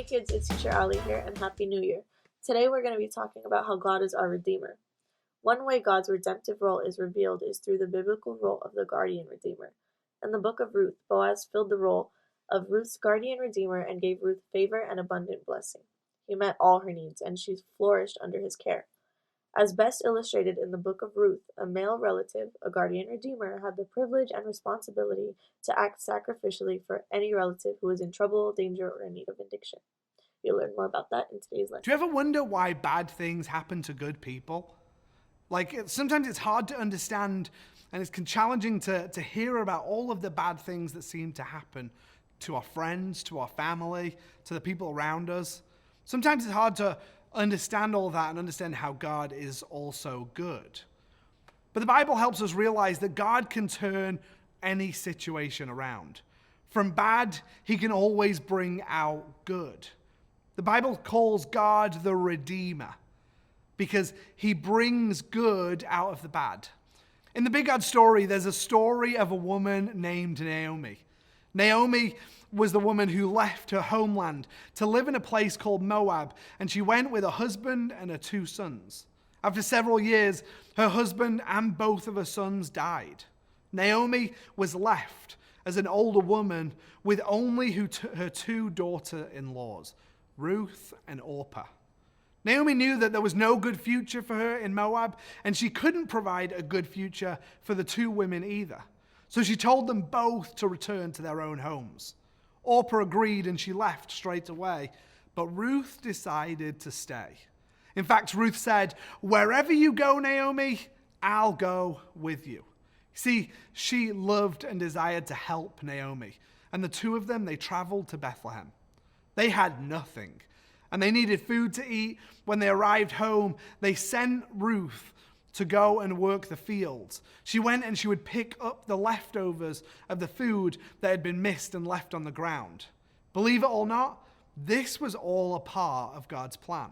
kids, it's Teacher Ali here, and Happy New Year. Today we're going to be talking about how God is our Redeemer. One way God's redemptive role is revealed is through the biblical role of the guardian Redeemer. In the book of Ruth, Boaz filled the role of Ruth's guardian Redeemer and gave Ruth favor and abundant blessing. He met all her needs, and she flourished under his care. As best illustrated in the book of Ruth, a male relative, a guardian redeemer, had the privilege and responsibility to act sacrificially for any relative who was in trouble, danger, or in need of addiction. You'll learn more about that in today's lesson. Do you ever wonder why bad things happen to good people? Sometimes it's hard to understand, and it's challenging to hear about all of the bad things that seem to happen to our friends, to our family, to the people around us. Sometimes it's hard to understand all that and understand how God is also good. But the Bible helps us realize that God can turn any situation around. From bad, he can always bring out good. The Bible calls God the Redeemer because he brings good out of the bad. In the Big God story, there's a story of a woman named Naomi. Naomi was the woman who left her homeland to live in a place called Moab, and she went with her husband and her 2 sons. After several years, her husband and both of her sons died. Naomi was left as an older woman with only her 2 daughter-in-laws, Ruth and Orpah. Naomi knew that there was no good future for her in Moab, and she couldn't provide a good future for the 2 women either. So she told them both to return to their own homes. Orpah agreed and she left straight away, but Ruth decided to stay. In fact, Ruth said, "Wherever you go, Naomi, I'll go with you." See, she loved and desired to help Naomi, and the 2 of them, they traveled to Bethlehem. They had nothing, and they needed food to eat. When they arrived home, they sent Ruth to go and work the fields. She went and she would pick up the leftovers of the food that had been missed and left on the ground. Believe it or not, this was all a part of God's plan.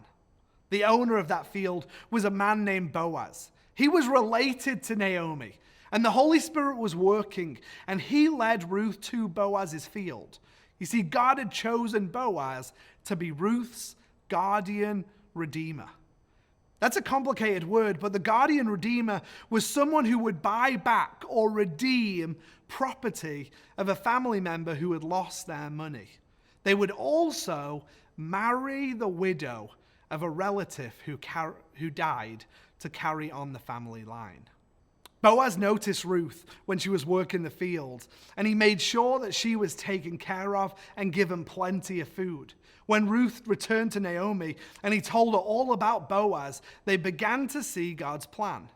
The owner of that field was a man named Boaz. He was related to Naomi, and the Holy Spirit was working, and he led Ruth to Boaz's field. You see, God had chosen Boaz to be Ruth's guardian redeemer. That's a complicated word, but the guardian redeemer was someone who would buy back or redeem property of a family member who had lost their money. They would also marry the widow of a relative who died to carry on the family line. Boaz noticed Ruth when she was working the field, and he made sure that she was taken care of and given plenty of food. When Ruth returned to Naomi and he told her all about Boaz, they began to see God's plan.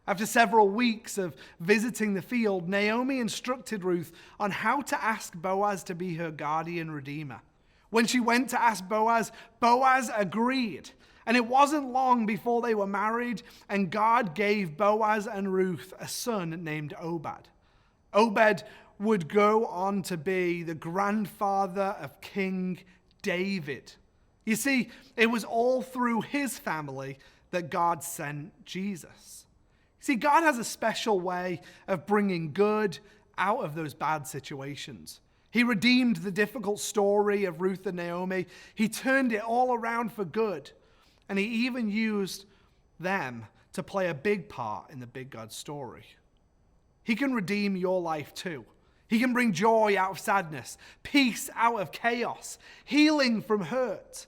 After several weeks of visiting the field, Naomi instructed Ruth on how to ask Boaz to be her guardian redeemer. When she went to ask Boaz, Boaz agreed. And it wasn't long before they were married, and God gave Boaz and Ruth a son named Obed. Obed would go on to be the grandfather of King David. You see, it was all through his family that God sent Jesus. See, God has a special way of bringing good out of those bad situations. He redeemed the difficult story of Ruth and Naomi. He turned it all around for good. And he even used them to play a big part in the big God story. He can redeem your life too. He can bring joy out of sadness, peace out of chaos, healing from hurt.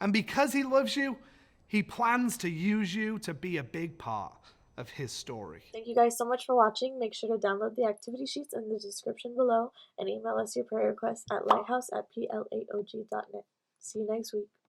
And because he loves you, he plans to use you to be a big part of his story. Thank you guys so much for watching. Make sure to download the activity sheets in the description below and email us your prayer requests at lighthouse@plaog.net. See you next week.